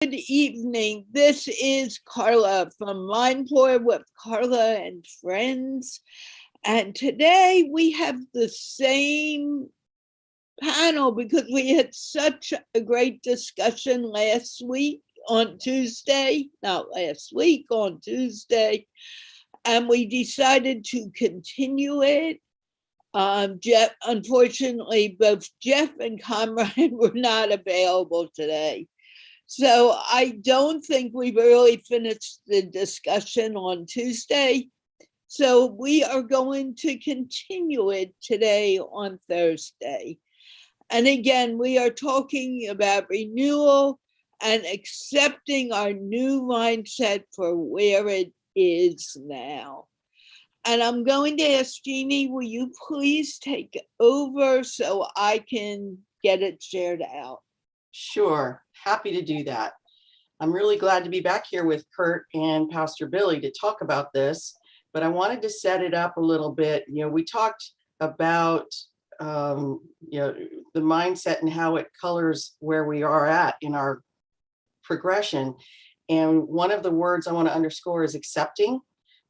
Good evening. This is Carla from MindPlore with Carla and Friends. And today we have the same panel because we had such a great discussion last week on Tuesday, not last week, on Tuesday. And we decided to continue it. Jeff, unfortunately, both Jeff and Conrad were not available today. So I don't think we've really finished the discussion on Tuesday. So we are going to continue it today on Thursday. And again, we are talking about renewal and accepting our new mindset for where it is now. And I'm going to ask Jeanne, will you please take over so I can get it shared out? Sure, happy to do that. I'm really glad to be back here with Kurt and Pastor Billy to talk about this, but I wanted to set it up a little bit. We talked about, the mindset and how it colors where we are at in our progression. And one of the words I want to underscore is accepting,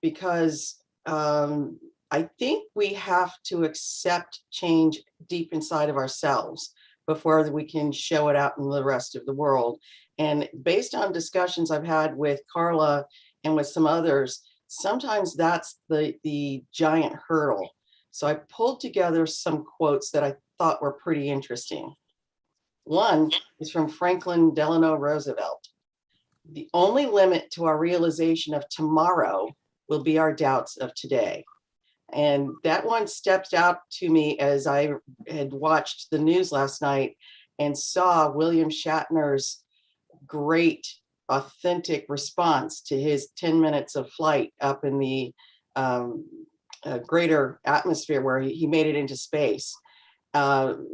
because I think we have to accept change deep inside of ourselves before we can show it out in the rest of the world. And based on discussions I've had with Carla and with some others, sometimes that's the giant hurdle. So I pulled together some quotes that I thought were pretty interesting. One is from Franklin Delano Roosevelt. The only limit to our realization of tomorrow will be our doubts of today. And that one stepped out to me as I had watched the news last night and saw William Shatner's great, authentic response to his 10 minutes of flight up in the greater atmosphere where he made it into space. This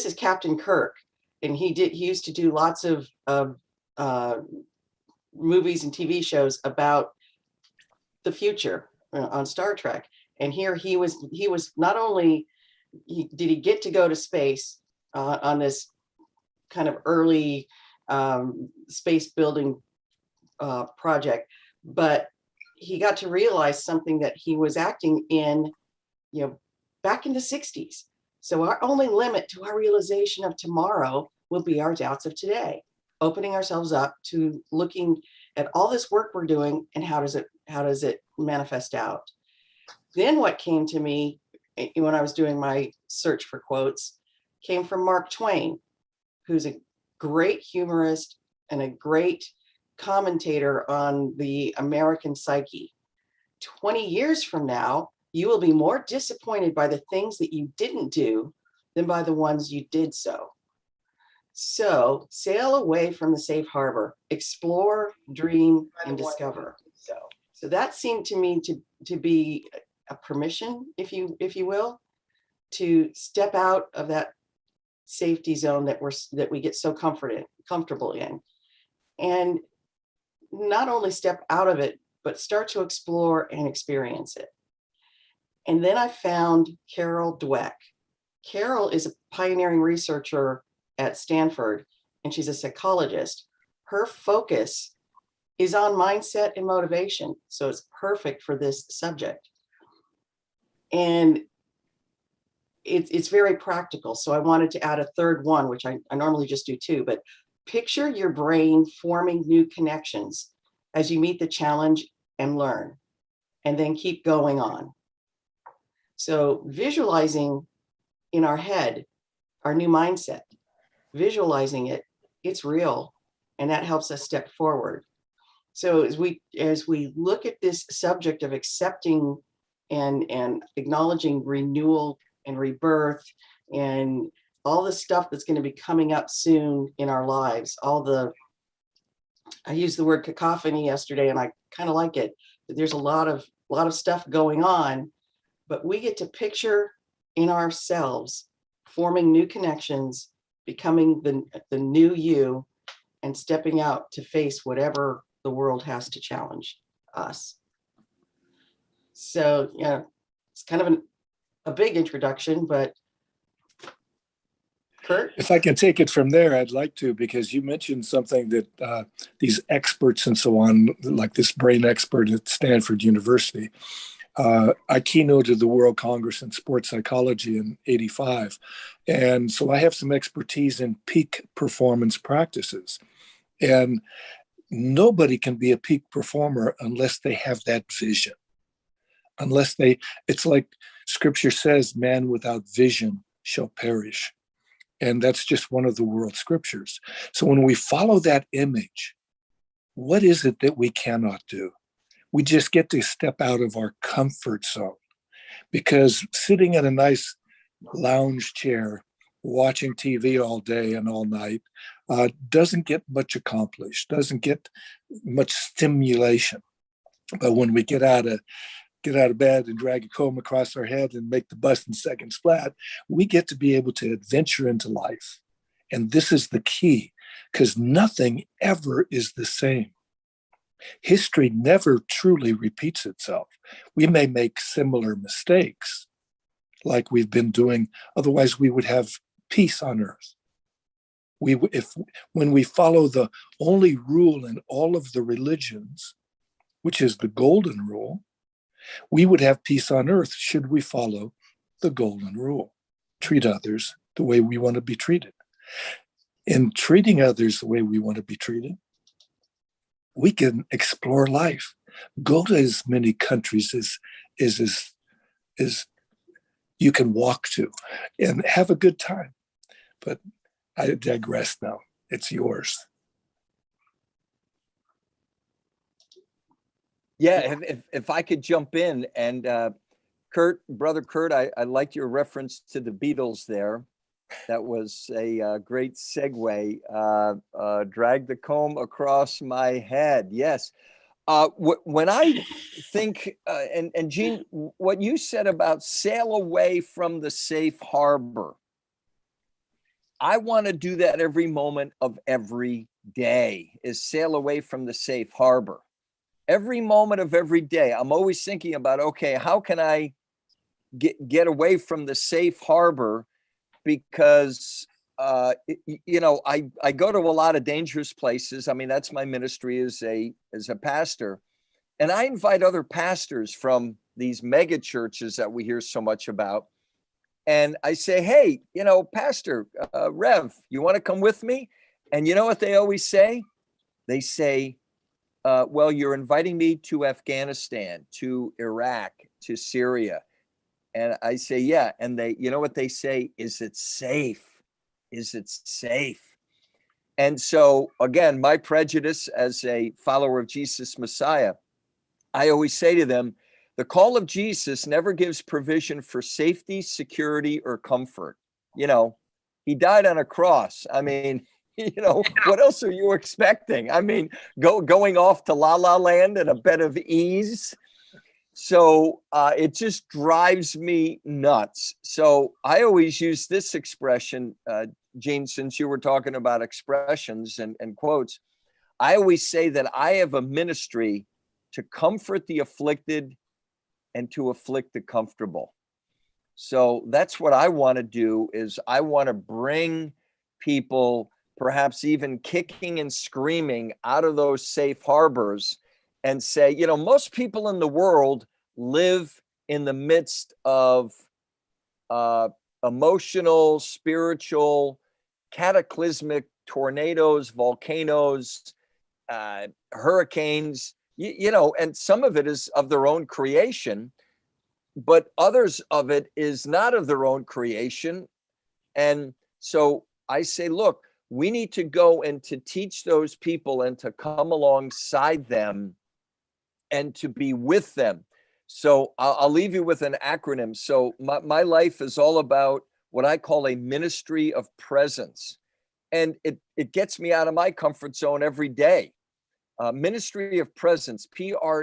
is Captain Kirk, and he used to do lots of movies and TV shows about the future on Star Trek. And here he was not only did he get to go to space on this kind of early space building project, but he got to realize something that he was acting in, back in the 60s. So our only limit to our realization of tomorrow will be our doubts of today, opening ourselves up to looking at all this work we're doing and how does it manifest out. Then what came to me when I was doing my search for quotes came from Mark Twain, who's a great humorist and a great commentator on the American psyche. 20 years from now, you will be more disappointed by the things that you didn't do than by the ones you did so. So sail away from the safe harbor, explore, dream, and discover. So that seemed to me to be a permission, if you will, to step out of that safety zone that we get so comfortable in, and not only step out of it, but start to explore and experience it. And then I found Carol Dweck. Carol is a pioneering researcher at Stanford, and she's a psychologist. Her focus is on mindset and motivation, so it's perfect for this subject. And it's very practical. So I wanted to add a third one, which I normally just do two, but picture your brain forming new connections as you meet the challenge and learn, and then keep going on. So visualizing in our head our new mindset, visualizing it, it's real, and that helps us step forward. So as we look at this subject of accepting and acknowledging renewal and rebirth and all the stuff that's going to be coming up soon in our lives, I used the word cacophony yesterday, and I kind of like it. There's a lot of stuff going on, but we get to picture in ourselves forming new connections, becoming the new you, and stepping out to face whatever the world has to challenge us. So it's kind of a big introduction, but Kurt? If I can take it from there, I'd like to, because you mentioned something that these experts and so on, like this brain expert at Stanford University, I keynoted the World Congress in Sports Psychology in '85. And so I have some expertise in peak performance practices. And nobody can be a peak performer unless they have that vision. It's like scripture says, man without vision shall perish. And that's just one of the world scriptures. So when we follow that image, what is it that we cannot do? We just get to step out of our comfort zone, because sitting in a nice lounge chair, watching TV all day and all night, doesn't get much accomplished, doesn't get much stimulation. But when we get out of bed and drag a comb across our head and make the bus in seconds flat, we get to be able to adventure into life. And this is the key, because nothing ever is the same. History never truly repeats itself. We may make similar mistakes like we've been doing. Otherwise, we would have peace on earth. When we follow the only rule in all of the religions, which is the golden rule, we would have peace on earth should we follow the golden rule. Treat others the way we want to be treated. In treating others the way we want to be treated, we can explore life. Go to as many countries as you can walk to and have a good time. But I digress now. It's yours. Yeah, if I could jump in, and Brother Kurt, I liked your reference to the Beatles there. That was a great segue. Drag the comb across my head. Yes. When I think, and Jeanne, what you said about sail away from the safe harbor, I want to do that every moment of every day, is sail away from the safe harbor. Every moment of every day, I'm always thinking about, okay, how can I get away from the safe harbor? Because, I go to a lot of dangerous places. I mean, that's my ministry as a pastor. And I invite other pastors from these mega churches that we hear so much about. And I say, hey, Pastor Rev, you want to come with me? And you know what they always say? They say, well, you're inviting me to Afghanistan, to Iraq, to Syria. And I say, yeah. And they, you know what they say? Is it safe? Is it safe? And so, again, my prejudice as a follower of Jesus Messiah, I always say to them, the call of Jesus never gives provision for safety, security, or comfort. He died on a cross. I mean, what else are you expecting? I mean, going off to La La Land in a bed of ease. So it just drives me nuts. So I always use this expression, Jeanne, since you were talking about expressions and quotes, I always say that I have a ministry to comfort the afflicted and to afflict the comfortable. So that's what I want to do, is I want to bring people, perhaps even kicking and screaming, out of those safe harbors and say, most people in the world live in the midst of emotional, spiritual, cataclysmic tornadoes, volcanoes, hurricanes, and some of it is of their own creation, but others of it is not of their own creation. And so I say, look, we need to go and to teach those people and to come alongside them and to be with them. So I'll leave you with an acronym. So my life is all about what I call a ministry of presence. And it gets me out of my comfort zone every day. Ministry of presence, PRESENCE,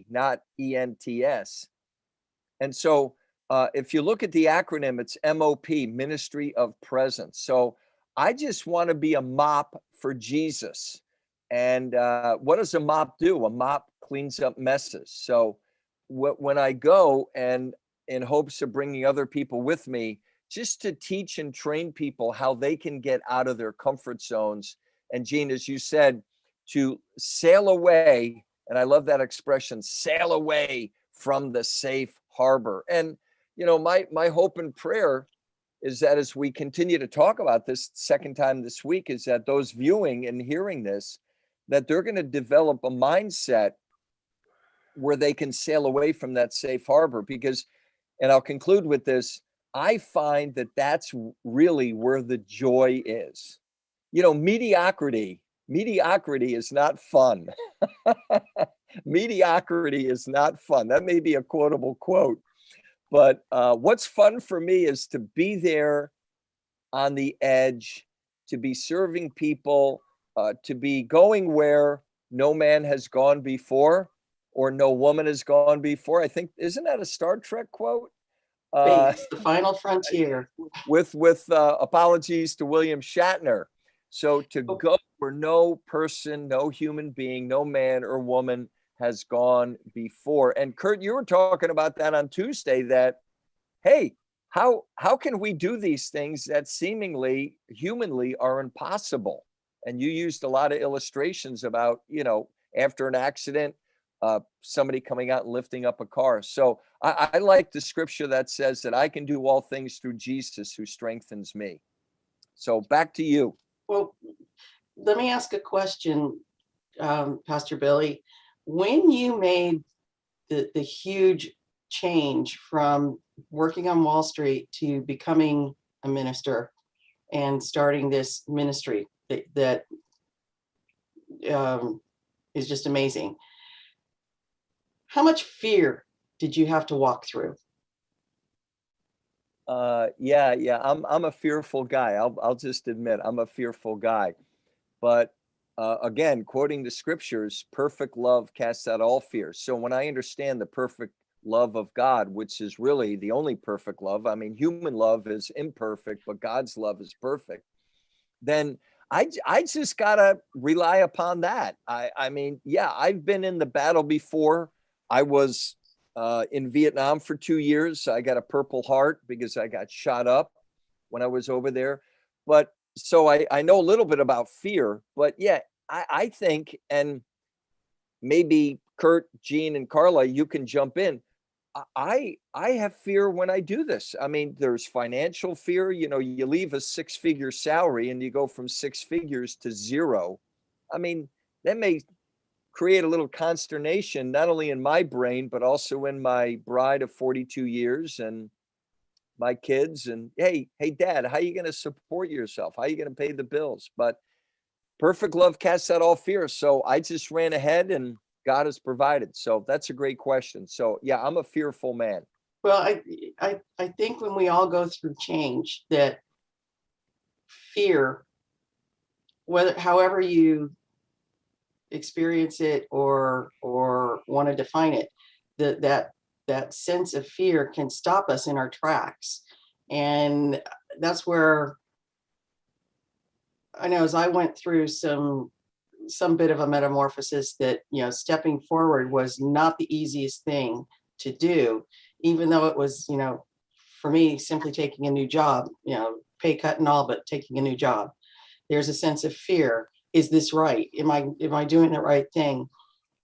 not ENTS. And so if you look at the acronym, it's MOP, Ministry of Presence. So I just want to be a mop for Jesus. And what does a mop do? A mop cleans up messes. So when I go, and in hopes of bringing other people with me, just to teach and train people how they can get out of their comfort zones. And Jeanne, as you said, to sail away, and I love that expression, sail away from the safe harbor. And, you know, my hope and prayer is that as we continue to talk about this second time this week, is that those viewing and hearing this, that they're going to develop a mindset where they can sail away from that safe harbor. Because, and I'll conclude with this, I find that that's really where the joy is. You know, mediocrity is not fun. Mediocrity is not fun. That may be a quotable quote, but what's fun for me is to be there on the edge, to be serving people, to be going where no man has gone before or no woman has gone before. I think, isn't that a Star Trek quote? Space, the final frontier. With apologies to William Shatner. So to go where no person, no human being, no man or woman has gone before. And Kurt, you were talking about that on Tuesday, that, hey, how can we do these things that seemingly humanly are impossible? And you used a lot of illustrations about, you know, after an accident, somebody coming out and lifting up a car. So I like the scripture that says that I can do all things through Jesus who strengthens me. So back to you. Well, let me ask a question, Pastor Billy. When you made the huge change from working on Wall Street to becoming a minister and starting this ministry that is just amazing, how much fear did you have to walk through? Yeah. I'm a fearful guy. I'll just admit I'm a fearful guy. But again, quoting the scriptures, perfect love casts out all fear. So when I understand the perfect love of God, which is really the only perfect love, I mean, human love is imperfect, but God's love is perfect, then I just gotta rely upon that. I mean, yeah, I've been in the battle before. I was in Vietnam for 2 years. I got a Purple Heart because I got shot up when I was over there. But so I know a little bit about fear, but yeah, I think, and maybe Kurt, Jeanne, and Carla, you can jump in. I have fear when I do this. I mean, there's financial fear. You know, you leave a 6-figure salary and you go from 6 figures to 0. I mean, that may create a little consternation, not only in my brain, but also in my bride of 42 years and my kids. And hey, Dad, how are you going to support yourself? How are you going to pay the bills? But perfect love casts out all fear. So I just ran ahead and God has provided. So that's a great question. So yeah, I'm a fearful man. Well, I think when we all go through change, that fear, however you experience it or want to define it, that sense of fear can stop us in our tracks. And that's where I know, as I went through some bit of a metamorphosis, that, you know, stepping forward was not the easiest thing to do, even though it was, you know, for me, simply taking a new job, you know, pay cut and all, but taking a new job. There's a sense of fear. Is this right? Am I doing the right thing?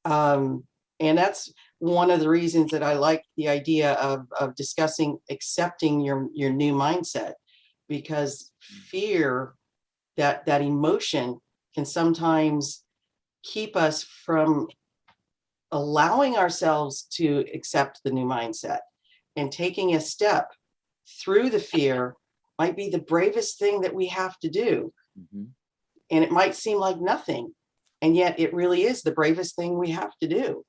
And that's one of the reasons that I like the idea of discussing accepting your new mindset, because fear, that emotion, can sometimes keep us from allowing ourselves to accept the new mindset. And taking a step through the fear might be the bravest thing that we have to do. Mm-hmm. And it might seem like nothing, and yet it really is the bravest thing we have to do.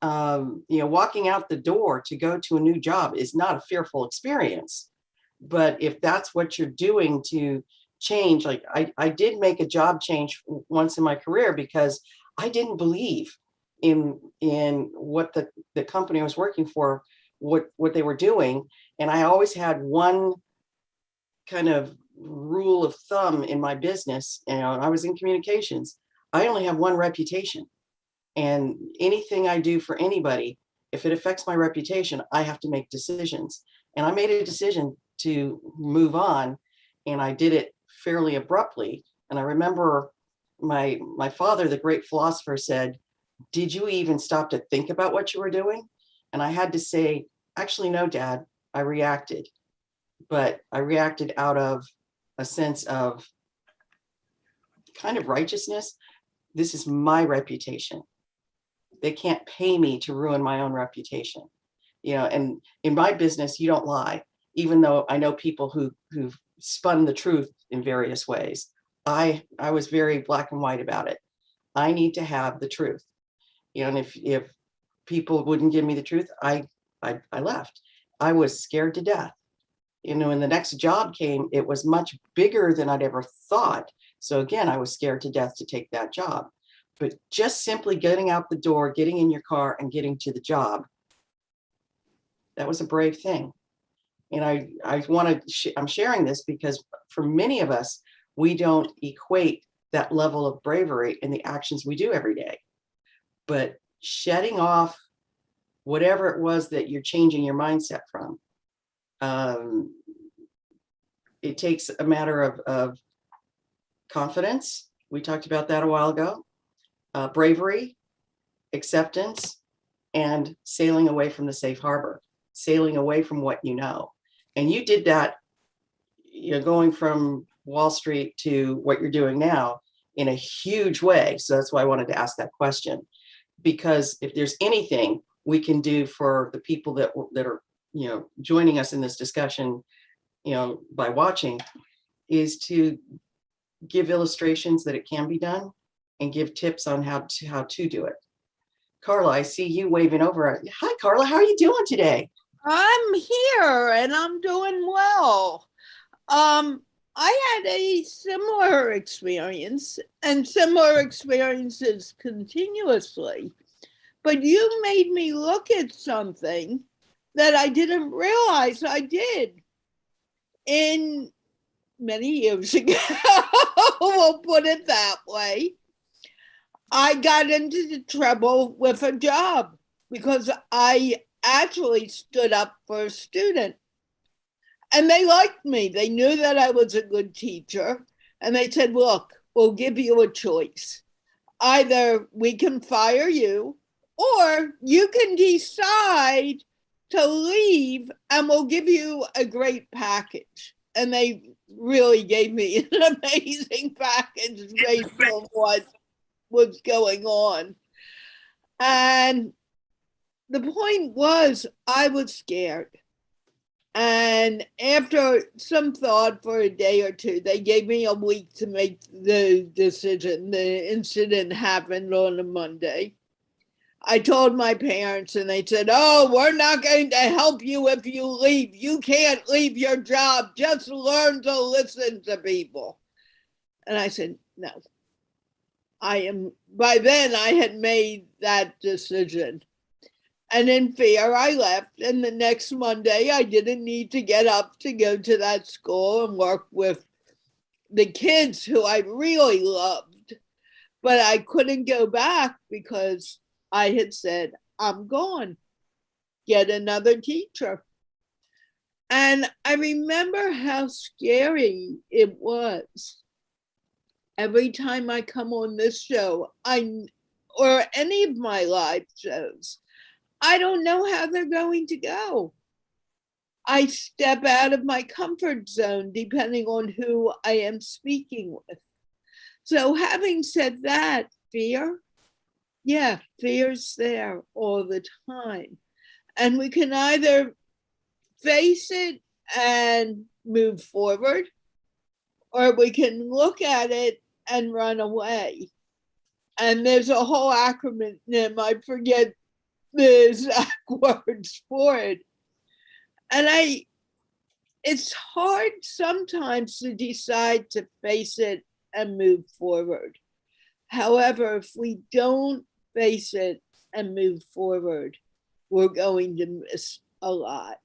You know, walking out the door to go to a new job is not a fearful experience. But if that's what you're doing to change, like I did make a job change once in my career because I didn't believe in what the company I was working for, what they were doing. And I always had one kind of rule of thumb in my business. You know, I was in communications. I only have one reputation, and anything I do for anybody, if it affects my reputation, I have to make decisions. And I made a decision to move on. And I did it fairly abruptly. And I remember my father, the great philosopher, said, "Did you even stop to think about what you were doing?" And I had to say, "Actually, no, Dad, I reacted." But I reacted out of a sense of kind of righteousness. This is my reputation. They can't pay me to ruin my own reputation. And in my business, you don't lie, even though I know people who've spun the truth in various ways. I was very black and white about it. I need to have the truth. And if people wouldn't give me the truth, I left. I was scared to death. When the next job came, it was much bigger than I'd ever thought. So again, I was scared to death to take that job. But just simply getting out the door, getting in your car and getting to the job, that was a brave thing. And I'm sharing this because for many of us, we don't equate that level of bravery in the actions we do every day. But shedding off whatever it was that you're changing your mindset from, it takes a matter of confidence. We talked about that a while ago. Bravery, acceptance, and sailing away from the safe harbor, sailing away from what you know. And you did that, going from Wall Street to what you're doing now in a huge way. So that's why I wanted to ask that question, because if there's anything we can do for the people that are, joining us in this discussion, by watching, is to give illustrations that it can be done and give tips on how to do it. Carla, I see you waving over. Hi, Carla. How are you doing today? I'm here and I'm doing well. I had a similar experience and similar experiences continuously, but you made me look at something that I didn't realize I did in many years ago. We'll put it that way. I got into trouble with a job because I actually stood up for a student. And they liked me. They knew that I was a good teacher. And they said, "Look, we'll give you a choice. Either we can fire you or you can decide to leave and we'll give you a great package." And they really gave me an amazing package based on what was going on. And the point was, I was scared. And after some thought for a day or two, they gave me a week to make the decision. The incident happened on a Monday. I told my parents and they said, "Oh, we're not going to help you if you leave. You can't leave your job. Just learn to listen to people." And I said, "No. By then I had made that decision." And in fear, I left. And the next Monday, I didn't need to get up to go to that school and work with the kids who I really loved. But I couldn't go back because I had said, "I'm gone. Get another teacher." And I remember how scary it was. Every time I come on this show, or any of my live shows, I don't know how they're going to go. I step out of my comfort zone depending on who I am speaking with. So having said that, fear's there all the time. And we can either face it and move forward, or we can look at it and run away. And there's a whole acronym, I forget the exact words for it. And it's hard sometimes to decide to face it and move forward. However, if we don't face it and move forward, we're going to miss a lot.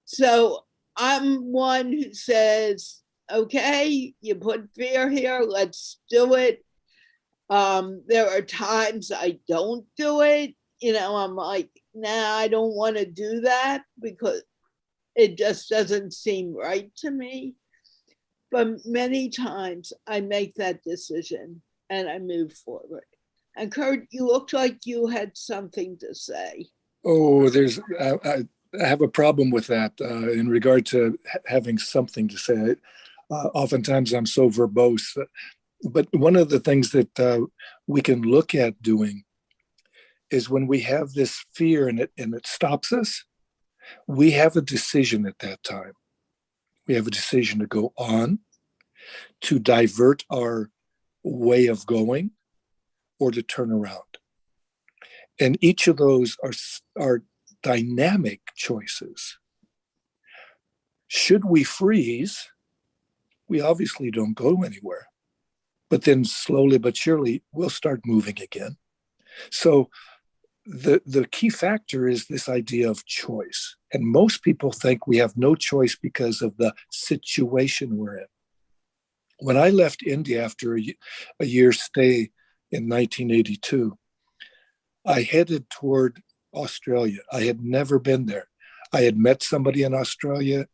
So I'm one who says, "Okay, you put fear here, let's do it." There are times I don't do it. I'm like, "Nah, I don't want to do that," because it just doesn't seem right to me. But many times I make that decision and I move forward. And Kurt, you looked like you had something to say. Oh, I have a problem with that in regard to having something to say. Oftentimes I'm so verbose. But one of the things that we can look at doing is when we have this fear and it stops us, we have a decision at that time. We have a decision to go on, to divert our way of going, or to turn around. And each of those are dynamic choices. Should we freeze, we obviously don't go anywhere. But then slowly but surely, we'll start moving again. So the key factor is this idea of choice. And most people think we have no choice because of the situation we're in. When I left India after a year's stay in 1982, I headed toward Australia. I had never been there. I had met somebody in Australia,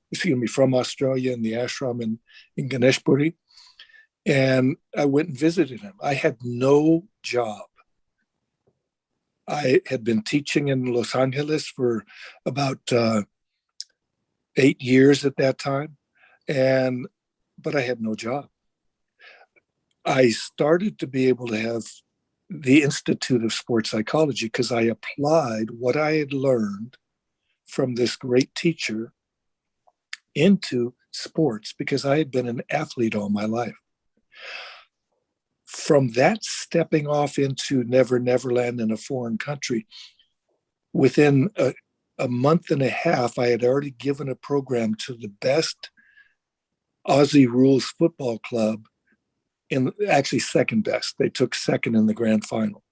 from Australia in the ashram in Ganeshpuri, and I went and visited him. I had no job. I had been teaching in Los Angeles for about 8 years at that time, but I had no job. I started to be able to have the Institute of Sports Psychology because I applied what I had learned from this great teacher into sports because I had been an athlete all my life. From that stepping off into Never Neverland in a foreign country, within a month and a half, I had already given a program to the best Aussie rules football club, actually second best. They took second in the grand final.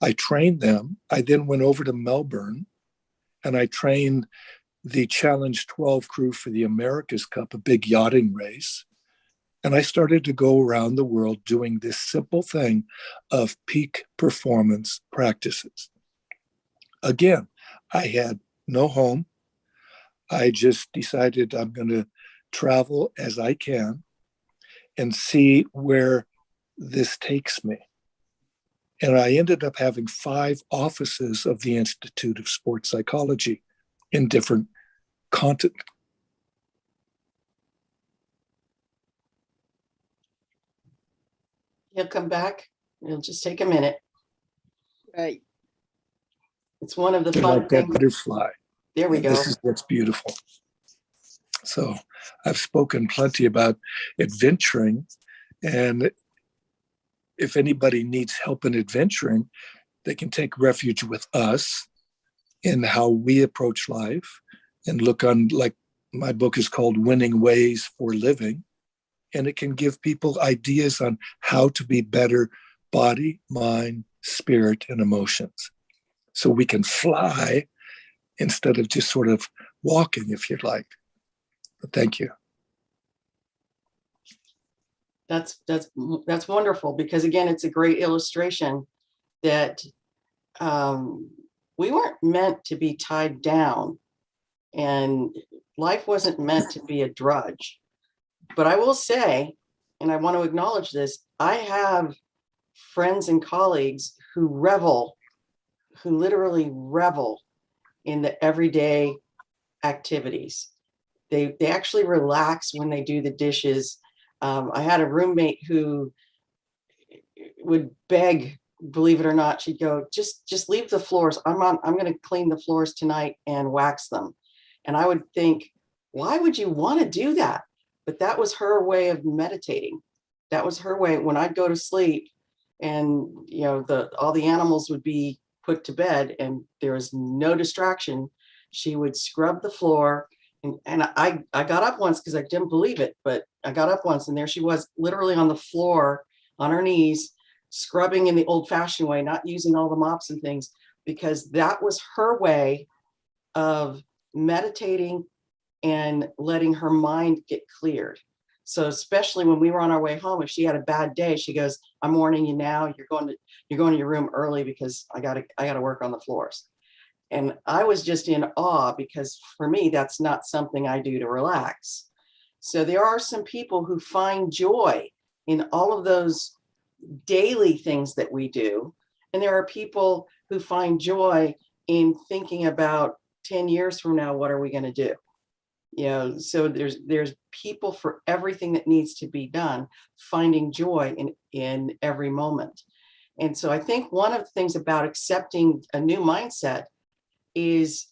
I trained them. I then went over to Melbourne and I trained the Challenge 12 crew for the America's Cup, a big yachting race. And I started to go around the world doing this simple thing of peak performance practices. Again, I had no home. I just decided I'm going to travel as I can and see where this takes me. And I ended up having 5 offices of the Institute of Sports Psychology in different continents. He'll come back. It'll just take a minute. Right. It's one of the They're fun like that things. butterfly. There we go. This is what's beautiful. So I've spoken plenty about adventuring, and if anybody needs help in adventuring, they can take refuge with us in how we approach life and look on, like my book is called Winning Ways for Living, and it can give people ideas on how to be better body, mind, spirit, and emotions. So we can fly instead of just sort of walking, if you'd like. But thank you. That's wonderful, because again, it's a great illustration that we weren't meant to be tied down, and life wasn't meant to be a drudge. But I will say, and I want to acknowledge this, I have friends and colleagues who literally revel in the everyday activities. They actually relax when they do the dishes. I had a roommate who would beg, believe it or not, she'd go, just leave the floors. I'm going to clean the floors tonight and wax them. And I would think, why would you want to do that? But that was her way of meditating. That was her way. When I'd go to sleep and, all the animals would be put to bed and there was no distraction, she would scrub the floor. And I got up once because I didn't believe it, but I got up once and there she was, literally on the floor, on her knees, scrubbing in the old-fashioned way, not using all the mops and things, because that was her way of meditating and letting her mind get cleared. So especially when we were on our way home, if she had a bad day, she goes, "I'm warning you now, you're going to your room early because I gotta work on the floors." And I was just in awe, because for me, that's not something I do to relax. So there are some people who find joy in all of those daily things that we do. And there are people who find joy in thinking about 10 years from now, what are we going to do? You know, so there's people for everything that needs to be done, finding joy in every moment. And so I think one of the things about accepting a new mindset is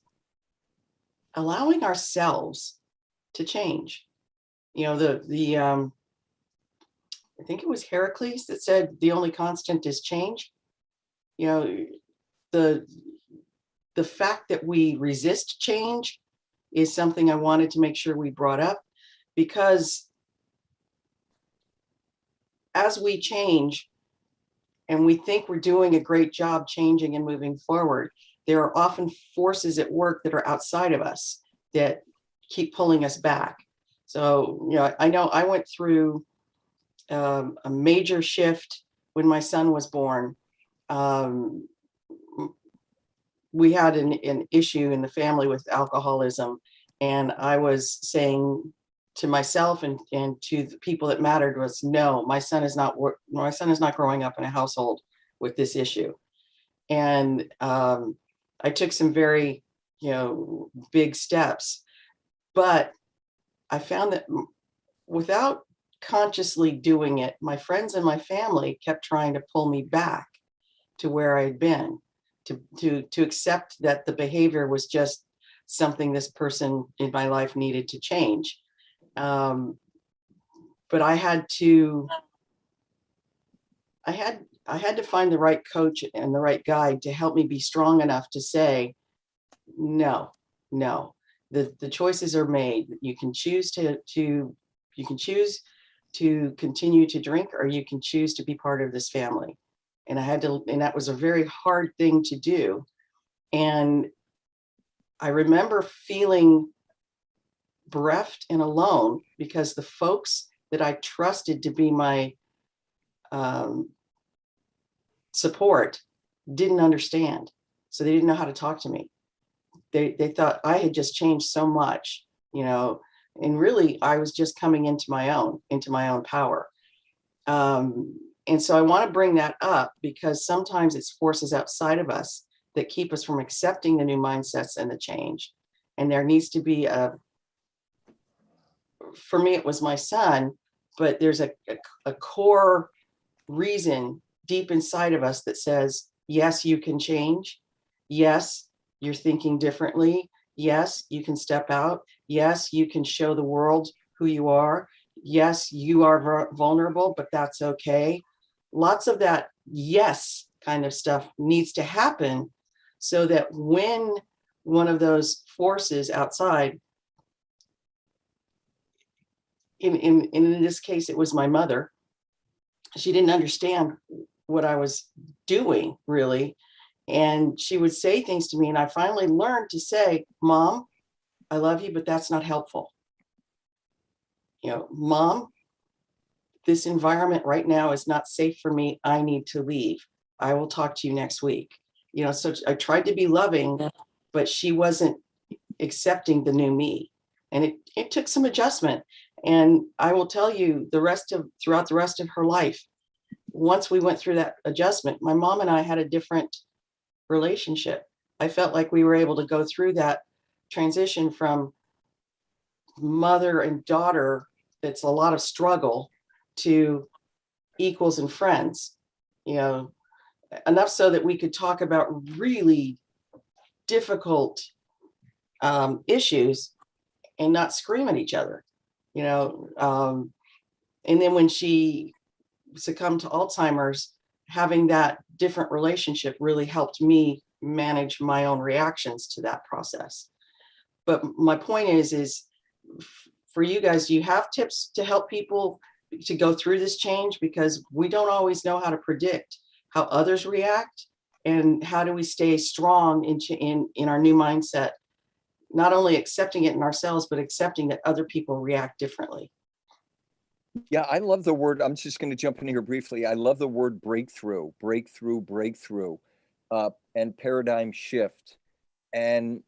allowing ourselves to change. You know, I think it was Heracles that said the only constant is change. You know, the fact that we resist change is something I wanted to make sure we brought up, because as we change and we think we're doing a great job changing and moving forward, there are often forces at work that are outside of us that keep pulling us back. So, you know I went through a major shift when my son was born. We had an issue in the family with alcoholism, and I was saying to myself and to the people that mattered was, no, my son is not growing up in a household with this issue. And I took some very, big steps, but I found that without consciously doing it, my friends and my family kept trying to pull me back to where I'd been, to accept that the behavior was just something this person in my life needed to change. But I had to find the right coach and the right guide to help me be strong enough to say, no, the choices are made. You can choose to continue to drink, or you can choose to be part of this family. And that was a very hard thing to do. And I remember feeling bereft and alone because the folks that I trusted to be my support didn't understand. So they didn't know how to talk to me. They thought I had just changed so much, and really I was just coming into my own power. And so I want to bring that up because sometimes it's forces outside of us that keep us from accepting the new mindsets and the change. And there needs to be for me, it was my son, but there's a core reason deep inside of us that says, yes, you can change. Yes, you're thinking differently. Yes, you can step out. Yes, you can show the world who you are. Yes, you are vulnerable, but that's okay. Lots of that yes kind of stuff needs to happen so that when one of those forces outside, in this case, it was my mother. She didn't understand what I was doing, really. And she would say things to me, and I finally learned to say, Mom, I love you, but that's not helpful. Mom, this environment right now is not safe for me. I need to leave. I will talk to you next week. So I tried to be loving, but she wasn't accepting the new me. And it took some adjustment. And I will tell you, throughout the rest of her life, once we went through that adjustment, my mom and I had a different relationship. I felt like we were able to go through that transition from mother and daughter, that's a lot of struggle, to equals and friends, enough so that we could talk about really difficult issues and not scream at each other, and then when she succumbed to Alzheimer's, having that different relationship really helped me manage my own reactions to that process. But my point is for you guys, do you have tips to help people to go through this change? Because we don't always know how to predict how others react, and how do we stay strong in our new mindset, not only accepting it in ourselves, but accepting that other people react differently. Yeah, I love the word. I'm just going to jump in here briefly. I love the word breakthrough, and paradigm shift. And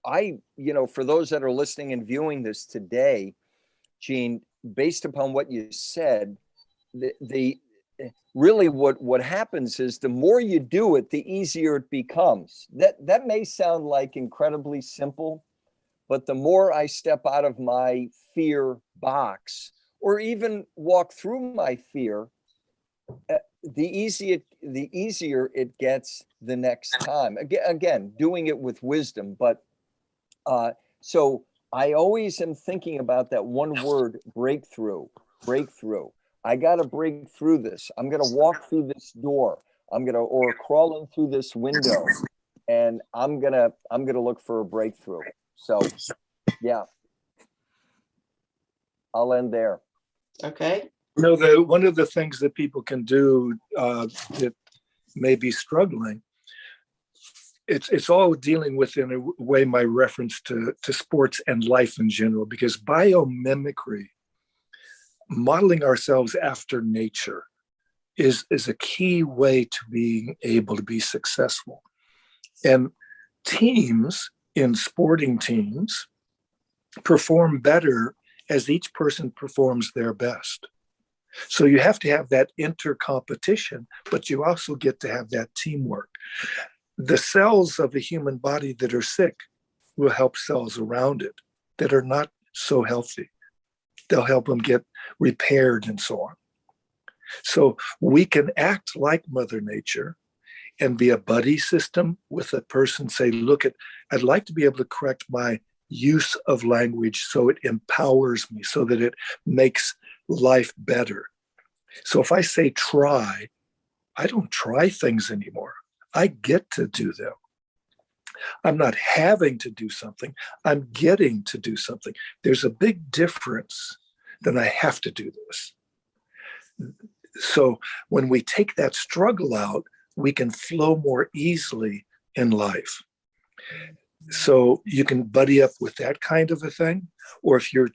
for those that are listening and viewing this today, Jeanne, based upon what you said, the really what happens is the more you do it, the easier it becomes. That may sound like incredibly simple, but the more I step out of my fear box or even walk through my fear, the easier it gets the next time. Again, doing it with wisdom. But so I always am thinking about that one word, breakthrough. I got to break through this. I'm going to walk through this door. Or crawl in through this window, and I'm going to look for a breakthrough. So, yeah, I'll end there. Okay. One of the things that people can do that may be struggling, it's all dealing with, in a way, my reference to sports and life in general, because biomimicry, modeling ourselves after nature, is a key way to being able to be successful. And sporting teams perform better as each person performs their best. So you have to have that inter-competition, but you also get to have that teamwork. The cells of the human body that are sick will help cells around it that are not so healthy. They'll help them get repaired and so on. So we can act like Mother Nature and be a buddy system with a person. Say, look, I'd like to be able to correct my use of language so it empowers me, so that it makes life better. So if I say try, I don't try things anymore. I get to do them. I'm not having to do something. I'm getting to do something. There's a big difference than I have to do this. So when we take that struggle out, we can flow more easily in life. So you can buddy up with that kind of a thing. Or if you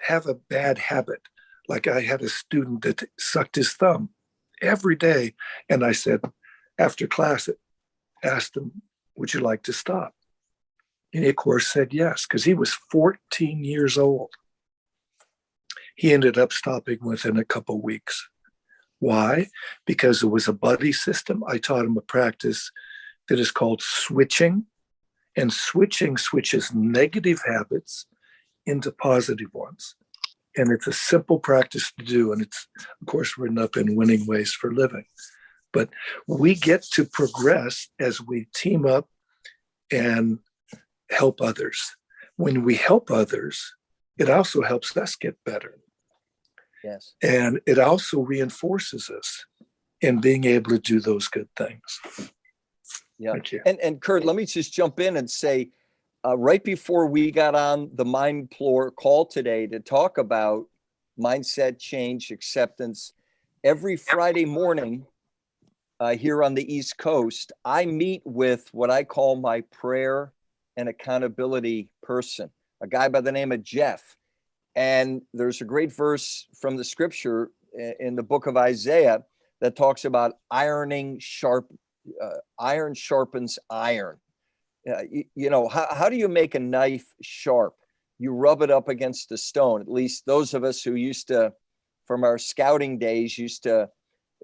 have a bad habit, like I had a student that sucked his thumb every day. And I said, after class, asked him, would you like to stop? And he, of course, said yes, because he was 14 years old. He ended up stopping within a couple of weeks. Why? Because it was a buddy system. I taught him a practice that is called switching. And switching switches negative habits into positive ones. And it's a simple practice to do. And it's, of course, written up in Winning Ways for Living. But we get to progress as we team up and help others. When we help others, it also helps us get better. Yes. And it also reinforces us in being able to do those good things. Yeah. Thank you. And Kurt, let me just jump in and say, right before we got on the MindPlore call today to talk about mindset change, acceptance, every Friday morning here on the East Coast, I meet with what I call my prayer and accountability person, a guy by the name of Jeff. And there's a great verse from the scripture in the book of Isaiah that talks about iron sharpens iron. How do you make a knife sharp? You rub it up against a stone. At least those of us who used to, from our scouting days, used to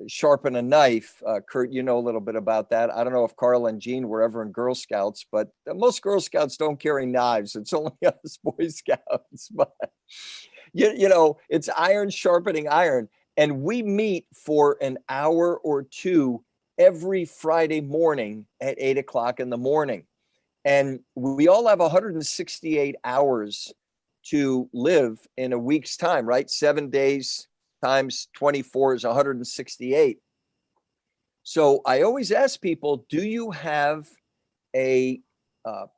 sharpen a knife. Kurt, you know a little bit about that. I don't know if Carla and Jeanne were ever in Girl Scouts, but most Girl Scouts don't carry knives. It's only us Boy Scouts. But it's iron sharpening iron. And we meet for an hour or two every Friday morning at 8 o'clock in the morning. And we all have 168 hours to live in a week's time, right? 7 days times 24 is 168. So I always ask people, do you have a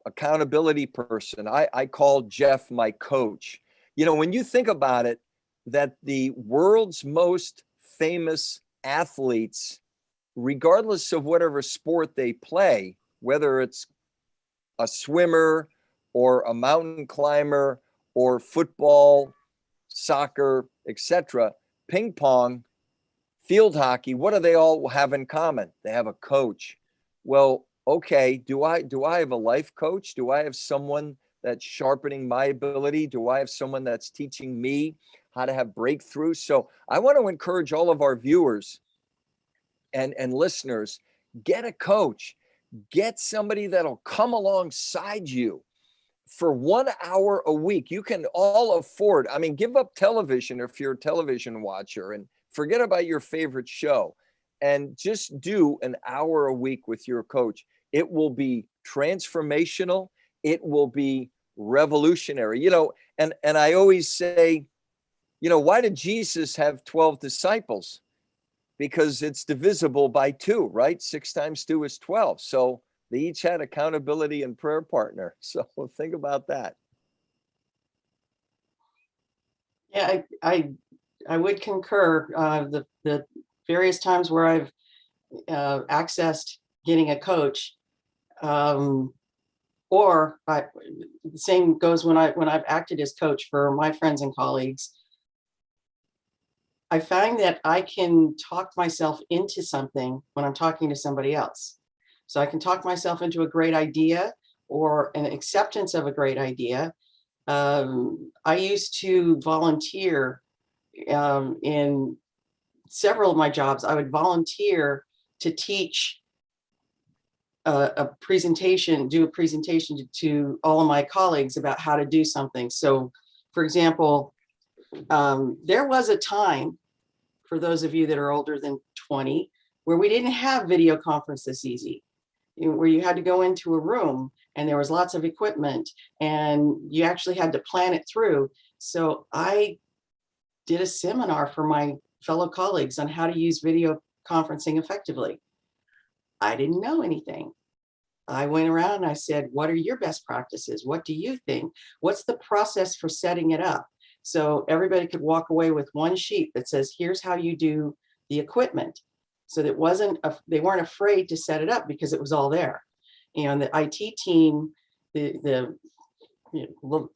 accountability person? I call Jeff my coach. When you think about it, that the world's most famous athletes, regardless of whatever sport they play, whether it's a swimmer or a mountain climber or football, soccer, etc., ping pong, field hockey, what do they all have in common? They have a coach. Well, okay, do I have a life coach? Do I have someone that's sharpening my ability? Do I have someone that's teaching me how to have breakthroughs? So I want to encourage all of our viewers and listeners, get a coach, get somebody that'll come alongside you for 1 hour a week. You can all afford, I mean, give up television if you're a television watcher and forget about your favorite show and just do an hour a week with your coach. It will be transformational. It will be revolutionary. You know, and I always say, you know, why did Jesus have 12 disciples? Because it's divisible by 2, right? 6 times 2 is 12. So they each had accountability and prayer partner. So think about that. Yeah, I would concur. The various times where I've accessed getting a coach, or the same goes when I've acted as coach for my friends and colleagues. I find that I can talk myself into something when I'm talking to somebody else. So I can talk myself into a great idea or an acceptance of a great idea. I used to volunteer in several of my jobs. I would volunteer to teach a presentation, do a presentation to all of my colleagues about how to do something. So, for example, there was a time, for those of you that are older than 20, where we didn't have video conference this easy, where you had to go into a room and there was lots of equipment and you actually had to plan it through. So I did a seminar for my fellow colleagues on how to use video conferencing effectively. I didn't know anything. I went around and I said, what are your best practices? What do you think? What's the process for setting it up? So everybody could walk away with one sheet that says, here's how you do the equipment. So that they weren't afraid to set it up because it was all there. And the IT team, the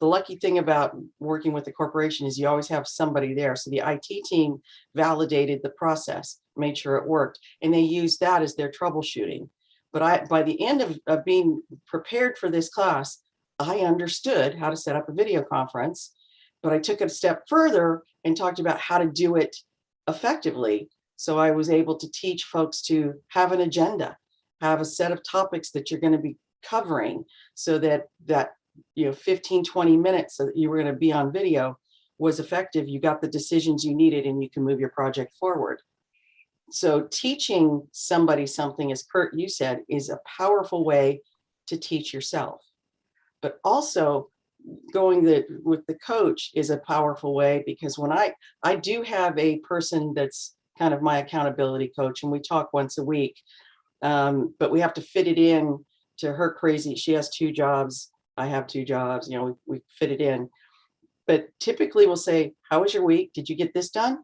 lucky thing about working with the corporation is you always have somebody there. So the IT team validated the process, made sure it worked, and they used that as their troubleshooting. But by the end of being prepared for this class, I understood how to set up a video conference, but I took it a step further and talked about how to do it effectively. So I was able to teach folks to have an agenda, have a set of topics that you're going to be covering, so that 15, 20 minutes that you were going to be on video was effective. You got the decisions you needed and you can move your project forward. So teaching somebody something, as Kurt, you said, is a powerful way to teach yourself. But also going with the coach is a powerful way, because when I do have a person that's kind of my accountability coach, and we talk once a week, but we have to fit it in to her crazy. She has 2 jobs. I have 2 jobs. We fit it in. But typically we'll say, how was your week? Did you get this done?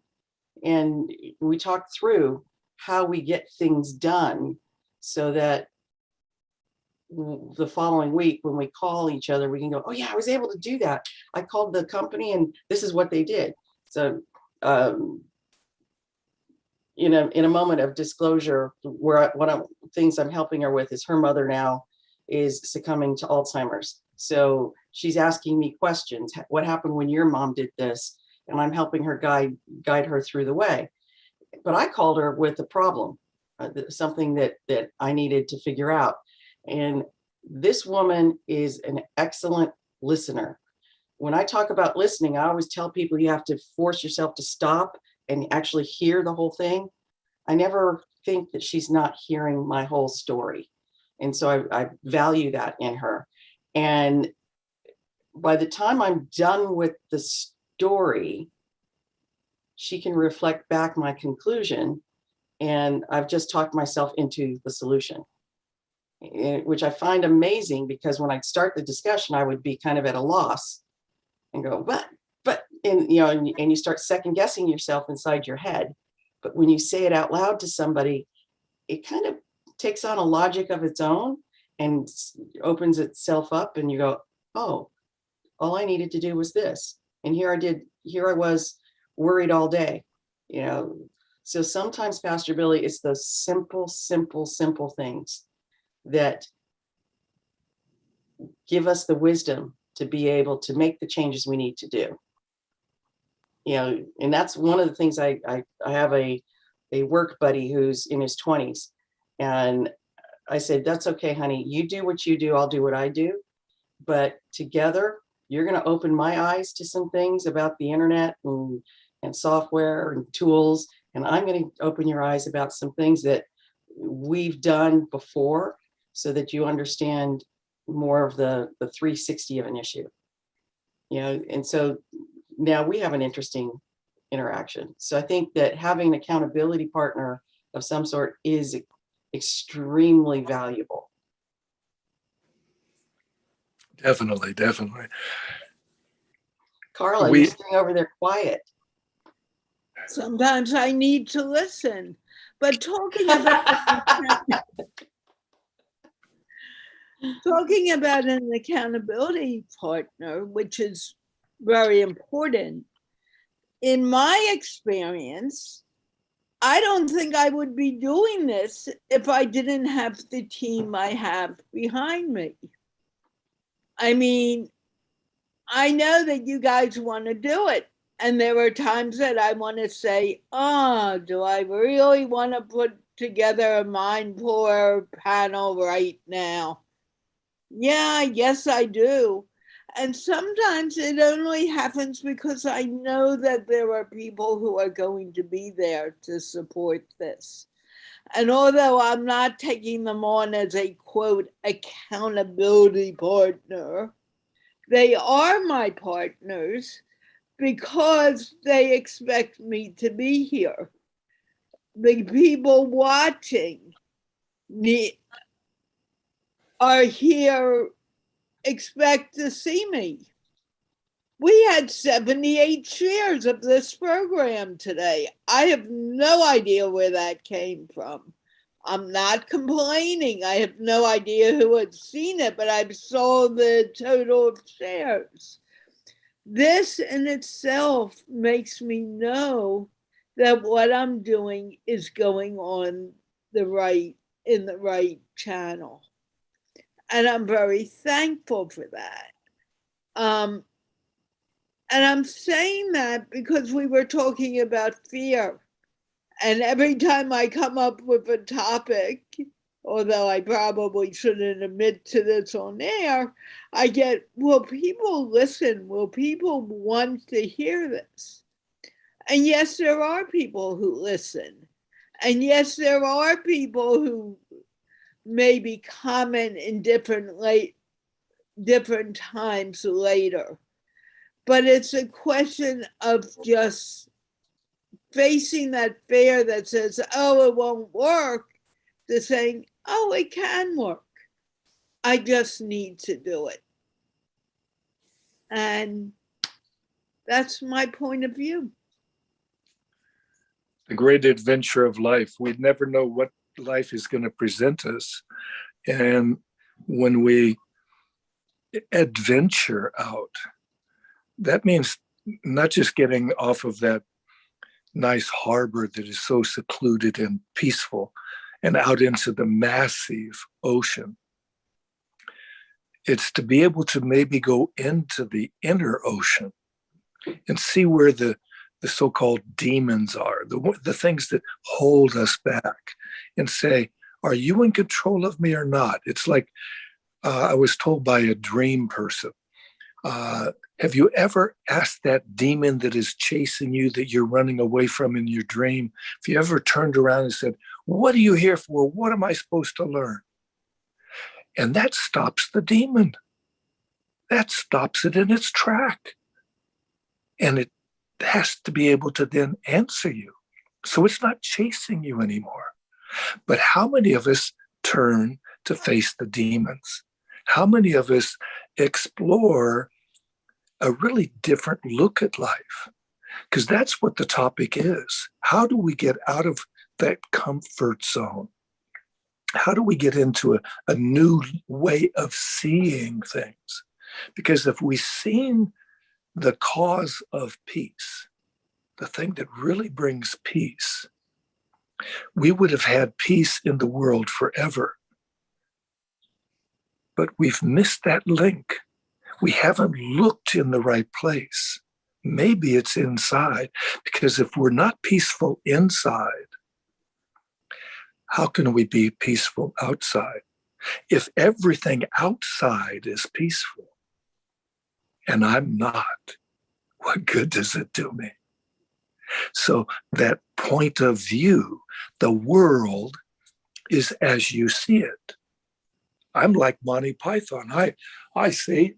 And we talk through how we get things done so that the following week when we call each other, we can go, oh yeah, I was able to do that. I called the company and this is what they did. So in a moment of disclosure, one of the things I'm helping her with is her mother now is succumbing to Alzheimer's. So she's asking me questions. What happened when your mom did this? And I'm helping her guide her through the way. But I called her with a problem, something that I needed to figure out. And this woman is an excellent listener. When I talk about listening, I always tell people you have to force yourself to stop and actually hear the whole thing. I never think that she's not hearing my whole story. And so I value that in her. And by the time I'm done with the story, she can reflect back my conclusion, and I've just talked myself into the solution, which I find amazing, because when I'd start the discussion, I would be kind of at a loss and go, and you start second guessing yourself inside your head. But when you say it out loud to somebody, it kind of takes on a logic of its own and opens itself up, and you go, oh, all I needed to do was this. And here I was worried all day, So sometimes, Pastor Billy, it's those simple things that give us the wisdom to be able to make the changes we need to do. You know, and that's one of the things I have a work buddy who's in his 20s. And I said, that's okay, honey. You do what you do. I'll do what I do. But together, you're going to open my eyes to some things about the internet and software and tools. And I'm going to open your eyes about some things that we've done before so that you understand more of the 360 of an issue. You know, and so now we have an interesting interaction. So I think that having an accountability partner of some sort is extremely valuable. Definitely. Carla, you're sitting over there quiet. Sometimes I need to listen. But talking about an accountability partner, which is very important, in my experience, I don't think I would be doing this if I didn't have the team I have behind me. I mean, I know that you guys want to do it. And there are times that I want to say, oh, do I really want to put together a MindPlore panel right now? Yeah, yes, I do. And sometimes it only happens because I know that there are people who are going to be there to support this. And although I'm not taking them on as a, quote, accountability partner, they are my partners because they expect me to be here. The people watching me are here, expect to see me. We had 78 shares of this program today. I have no idea where that came from. I'm not complaining. I have no idea who had seen it, but I saw the total of shares. This in itself makes me know that what I'm doing is going on in the right channel. And I'm very thankful for that. And I'm saying that because we were talking about fear. And every time I come up with a topic, although I probably shouldn't admit to this on air, I get, will people listen? Will people want to hear this? And yes, there are people who listen. And yes, there are people who maybe comment in different times later. But it's a question of just facing that fear that says, oh, it won't work, to saying, oh, it can work. I just need to do it. And that's my point of view. The great adventure of life. We never know what life is going to present us. And when we adventure out, that means not just getting off of that nice harbor that is so secluded and peaceful and out into the massive ocean. It's to be able to maybe go into the inner ocean and see where the so-called demons are, the things that hold us back, and say, are you in control of me or not? It's like I was told by a dream person, have you ever asked that demon that is chasing you, that you're running away from in your dream, if you ever turned around and said, what are you here for? What am I supposed to learn? And that stops the demon. That stops it in its track. And it has to be able to then answer you. So it's not chasing you anymore. But how many of us turn to face the demons? How many of us explore a really different look at life? Because that's what the topic is. How do we get out of that comfort zone? How do we get into a new way of seeing things? Because if we've seen the cause of peace, the thing that really brings peace, we would have had peace in the world forever. but we've missed that link. We haven't looked in the right place. Maybe it's inside, because if we're not peaceful inside, how can we be peaceful outside? If everything outside is peaceful and I'm not, what good does it do me? So that point of view, the world is as you see it. I'm like Monty Python. I say,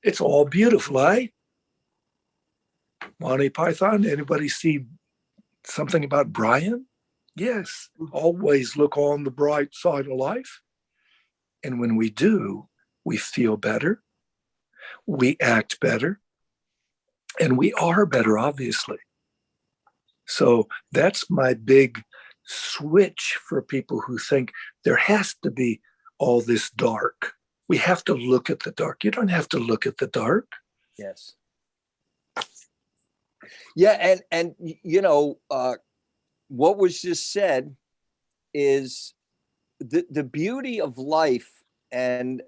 it's all beautiful, eh? Monty Python, anybody see something about Brian? Yes, always look on the bright side of life. And when we do, we feel better, we act better, and we are better, obviously. So that's my big switch for people who think there has to be all this dark. We have to look at the dark. You don't have to look at the dark. Yes. Yeah, and you know, what was just said is the beauty of life. And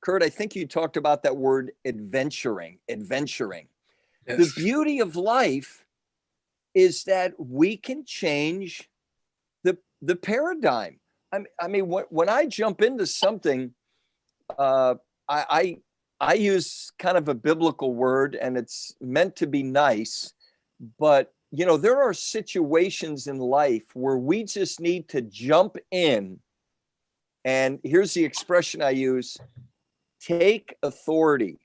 Kurt, I think you talked about that word adventuring. Yes. The beauty of life is that we can change the paradigm. I mean, when I jump into something, I use kind of a biblical word, and it's meant to be nice, but you know, there are situations in life where we just need to jump in. And here's the expression I use: take authority,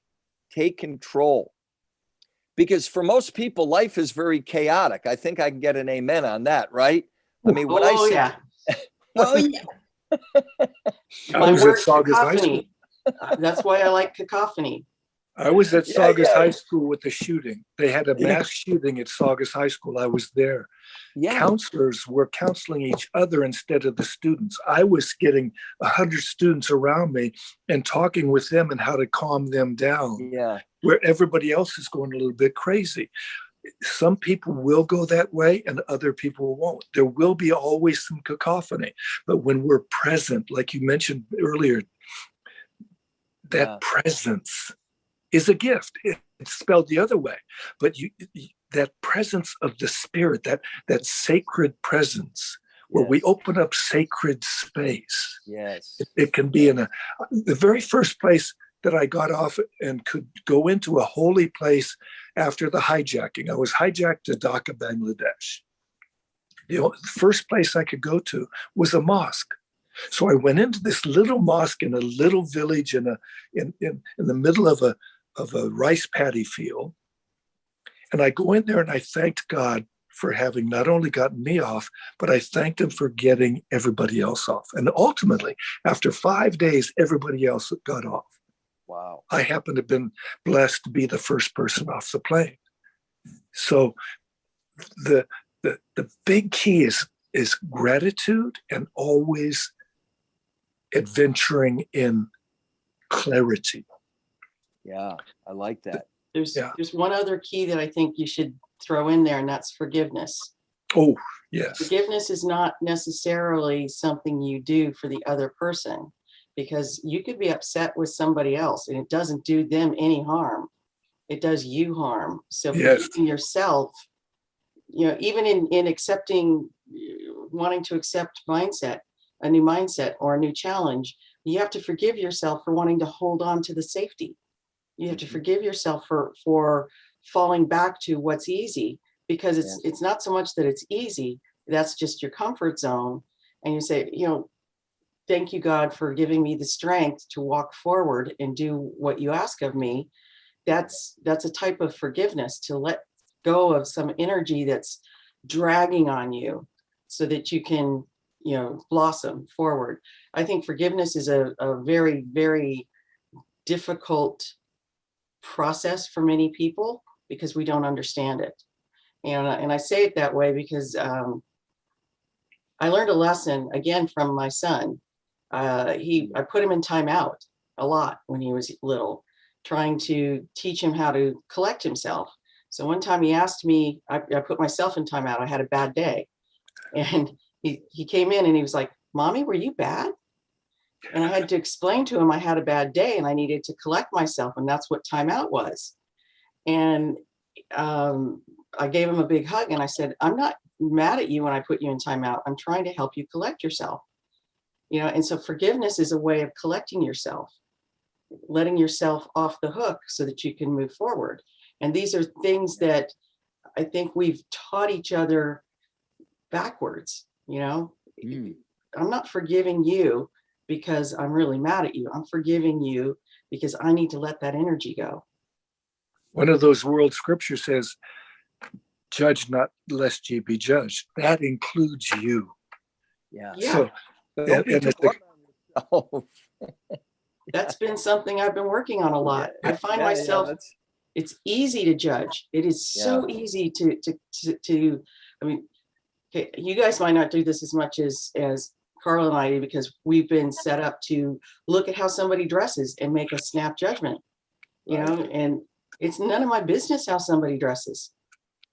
take control. Because for most people, life is very chaotic. I think I can get an amen on that, right? I mean, when I say, yeah. Oh, yeah. My was word, at Saugus High School. cacophony. That's why I like cacophony. I was at Saugus yeah. High School with the shooting. They had a mass shooting at Saugus High School. I was there. Yeah. Counselors were counseling each other instead of the students. I was getting 100 students around me and talking with them and how to calm them down. Yeah. Where everybody else is going a little bit crazy. Some people will go that way and other people won't. There will be always some cacophony. But when we're present, like you mentioned earlier, that presence is a gift. It's spelled the other way. But that presence of the spirit, that sacred presence, where we open up sacred space. Yes. It can be in the very first place that I got off and could go into a holy place after the hijacking. I was hijacked to Dhaka, Bangladesh. The first place I could go to was a mosque. So I went into this little mosque in a little village in the middle of a rice paddy field. And I go in there and I thanked God for having not only gotten me off, but I thanked him for getting everybody else off. And ultimately, after 5 days, everybody else got off. Wow. I happen to have been blessed to be the first person off the plane. So the big key is gratitude and always adventuring in clarity. Yeah, I like that. There's one other key that I think you should throw in there, and that's forgiveness. Oh, yes. Forgiveness is not necessarily something you do for the other person, because you could be upset with somebody else and it doesn't do them any harm. It does you harm. So forgiving yourself, you know, even in accepting, wanting to accept a new mindset or a new challenge, you have to forgive yourself for wanting to hold on to the safety. You have to forgive yourself for falling back to what's easy, because it's not so much that it's easy, that's just your comfort zone. And you say, you know, thank you, God, for giving me the strength to walk forward and do what you ask of me. That's a type of forgiveness, to let go of some energy that's dragging on you so that you can, you know, blossom forward. I think forgiveness is a very, very difficult process for many people because we don't understand it. And I say it that way because I learned a lesson again from my son. I put him in timeout a lot when he was little, trying to teach him how to collect himself. So one time he asked me, I put myself in timeout. I had a bad day. And he came in and he was like, "Mommy, were you bad?" And I had to explain to him I had a bad day and I needed to collect myself, and that's what timeout was. And I gave him a big hug and I said, I'm not mad at you when I put you in timeout. I'm trying to help you collect yourself. And so forgiveness is a way of collecting yourself, letting yourself off the hook so that you can move forward. And these are things that I think we've taught each other backwards. I'm not forgiving you because I'm really mad at you. I'm forgiving you because I need to let that energy go. One of those world scriptures says, judge not lest ye be judged. That includes you. Yeah. So, Don't be too hard on yourself. That's been something I've been working on a lot. I find myself, it's easy to judge. It is so easy to, I mean, okay, you guys might not do this as much as Carla and I do, because we've been set up to look at how somebody dresses and make a snap judgment, and it's none of my business how somebody dresses.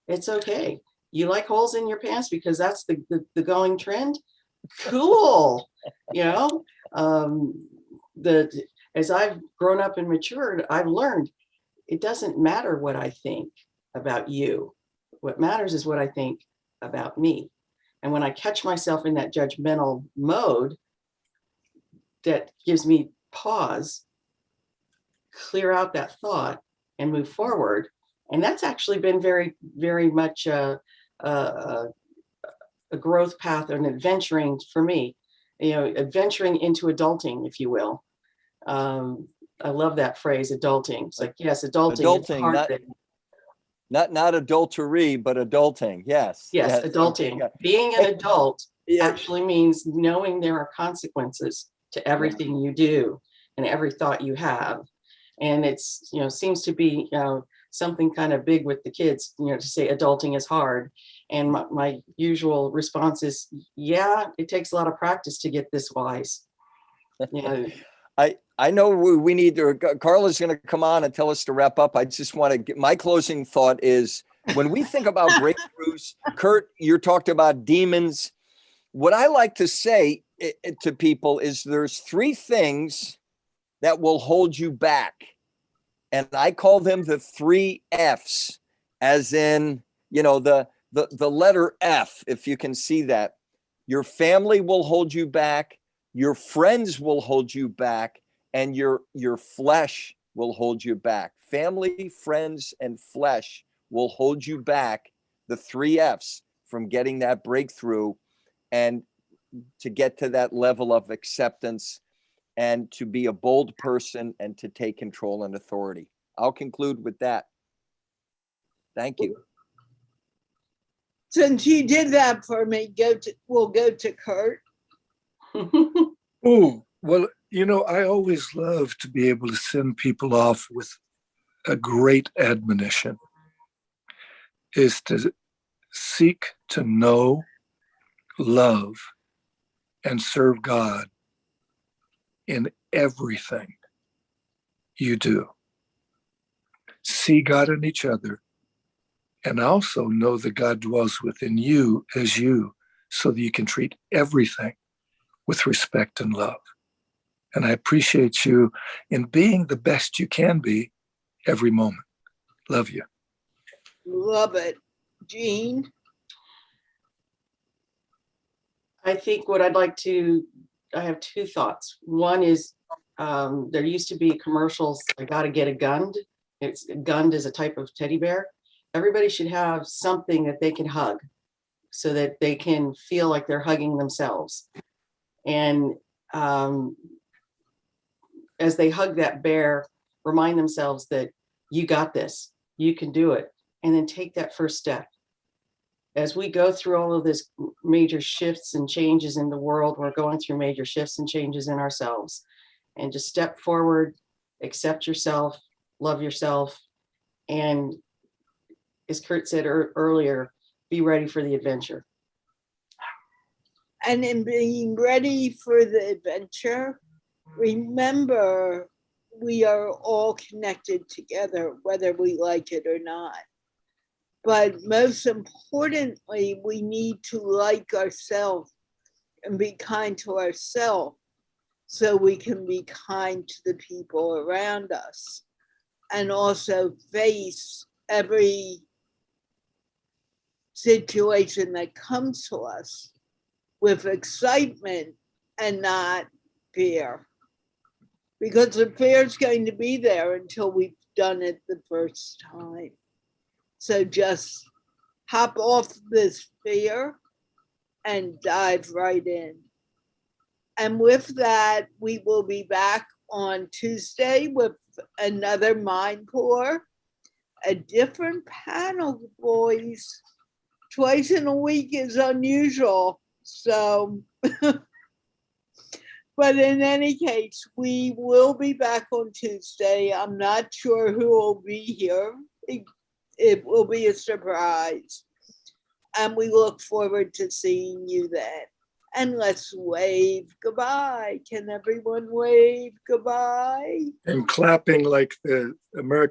It's okay. You like holes in your pants because that's the going trend. Cool. As I've grown up and matured, I've learned it doesn't matter what I think about you. What matters is what I think about me. And when I catch myself in that judgmental mode, that gives me pause, clear out that thought, and move forward. And that's actually been very, very much a growth path, or an adventuring for me, adventuring into adulting, if you will. I love that phrase, adulting. It's like, yes, adulting, not adultery, but adulting. Yes. Yes, adulting. Being an adult actually means knowing there are consequences to everything you do and every thought you have. And it's, seems to be, something kind of big with the kids, to say adulting is hard. And my usual response is, yeah, it takes a lot of practice to get this wise. I know we need to, Carla's going to come on and tell us to wrap up. I just want to get, my closing thought is, when we think about breakthroughs, Kurt, you talked about demons. What I like to say to people is there's 3 things that will hold you back. And I call them the 3 F's, as in, the letter F, if you can see that. Your family will hold you back, your friends will hold you back, and your flesh will hold you back. Family, friends, and flesh will hold you back, the 3 F's, from getting that breakthrough and to get to that level of acceptance and to be a bold person and to take control and authority. I'll conclude with that. Thank you. Since you did that for me, we'll go to Kurt. Oh, well, I always love to be able to send people off with a great admonition, is to seek to know, love, and serve God in everything you do. See God in each other, and also know that God dwells within you as you, so that you can treat everything with respect and love. And I appreciate you in being the best you can be every moment. Love you. Love it. Jeanne? I think what I'd like to, I have 2 thoughts. One is, there used to be commercials, I gotta get a Gund. It's Gund is a type of teddy bear. Everybody should have something that they can hug so that they can feel like they're hugging themselves. And as they hug that bear, remind themselves that you got this, you can do it, and then take that first step. As we go through all of this major shifts and changes in the world, we're going through major shifts and changes in ourselves. And just step forward, accept yourself, love yourself, and as Kurt said earlier, be ready for the adventure. And in being ready for the adventure, remember, we are all connected together, whether we like it or not. But most importantly, we need to like ourselves and be kind to ourselves so we can be kind to the people around us and also face every situation that comes to us with excitement and not fear. Because the fear is going to be there until we've done it the first time. So just hop off this fear and dive right in. And with that, we will be back on Tuesday with another MindPlore, a different panel, boys. Twice in a week is unusual. So, but in any case, we will be back on Tuesday. I'm not sure who will be here. It will be a surprise. And we look forward to seeing you then. And let's wave goodbye. Can everyone wave goodbye? And clapping like the American